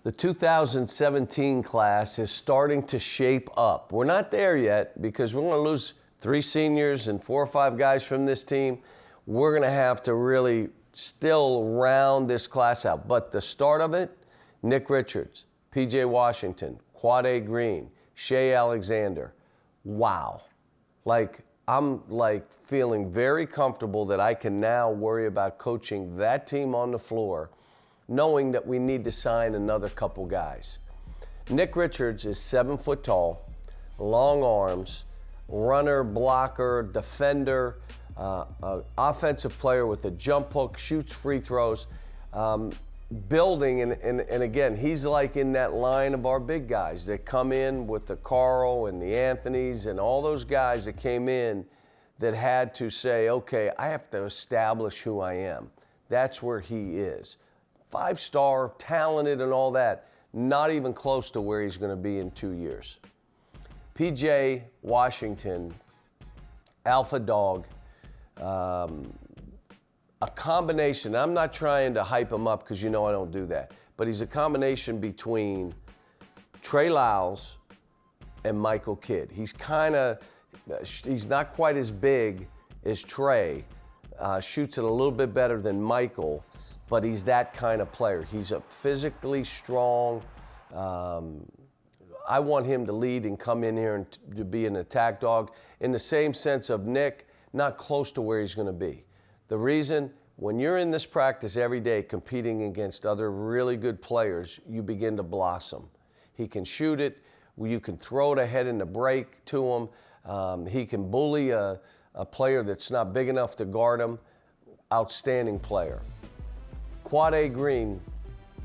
The 2017 class is starting to shape up. We're not there yet because we're going to lose 3 seniors and 4 or 5 guys from this team. We're going to have to really still round this class out. But the start of it, Nick Richards, P.J. Washington, Quade Green, Shay Alexander. Wow. I'm feeling very comfortable that I can now worry about coaching that team on the floor, knowing that we need to sign another couple guys. Nick Richards is 7 foot tall, long arms, runner, blocker, defender, offensive player with a jump hook, shoots free throws, building, and again, he's like in that line of our big guys that come in with the Carl and the Anthonys and all those guys that came in that had to say, okay, I have to establish who I am. That's where he is. 5-star, talented and all that, not even close to where he's going to be in 2 years. P.J. Washington, alpha dog, a combination. I'm not trying to hype him up because you know I don't do that, but he's a combination between Trey Lyles and Michael Kidd. He's not quite as big as Trey, shoots it a little bit better than Michael, but he's that kind of player. He's a physically strong. I want him to lead and come in here and to be an attack dog in the same sense of Nick, not close to where he's going to be. The reason, when you're in this practice every day competing against other really good players, you begin to blossom. He can shoot it. You can throw it ahead in the break to him. He can bully a player that's not big enough to guard him. Outstanding player. Quade Green,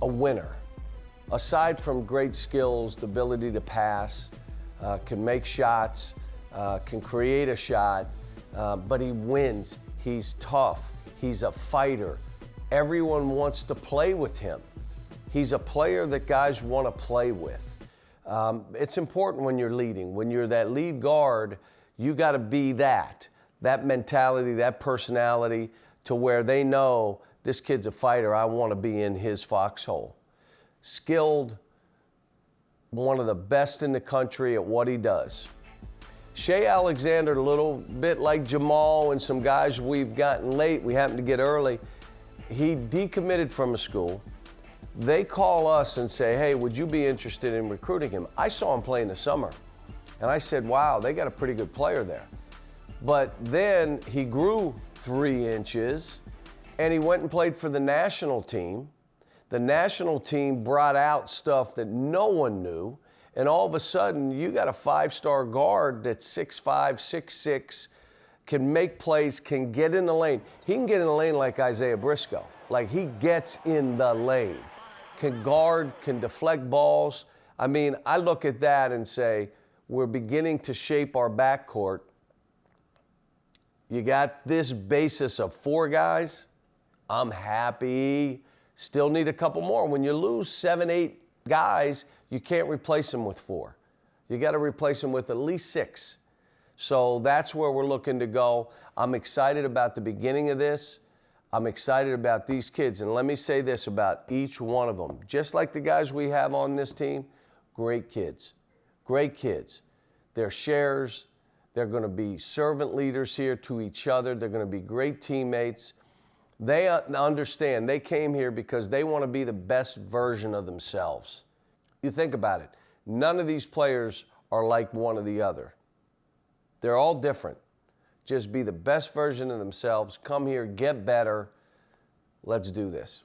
a winner. Aside from great skills, the ability to pass, can make shots, can create a shot, but he wins. He's tough. He's a fighter. Everyone wants to play with him. He's a player that guys want to play with. It's important when you're leading. When you're that lead guard, you got to be that mentality, that personality, to where they know this kid's a fighter. I want to be in his foxhole. Skilled, one of the best in the country at what he does. Shay Alexander, a little bit like Jamal and some guys we've gotten late, we happened to get early. He decommitted from a school. They call us and say, hey, would you be interested in recruiting him? I saw him play in the summer, and I said, wow, they got a pretty good player there. But then he grew 3 inches, and he went and played for the national team. The national team brought out stuff that no one knew. And all of a sudden, you got a 5-star guard that's 6'5", 6'6", can make plays, can get in the lane. He can get in the lane like Isaiah Briscoe. Like, he gets in the lane. Can guard, can deflect balls. I mean, I look at that and say, we're beginning to shape our backcourt. You got this basis of 4 guys. I'm happy. Still need a couple more. When you lose 7, 8 guys, you can't replace them with 4. You got to replace them with at least 6. So that's where we're looking to go. I'm excited about the beginning of this. I'm excited about these kids. And let me say this about each one of them. Just like the guys we have on this team, great kids. Great kids. They're sharers. They're going to be servant leaders here to each other. They're going to be great teammates. They understand. They came here because they want to be the best version of themselves. You think about it. None of these players are like one or the other. They're all different. Just be the best version of themselves. Come here, get better. Let's do this.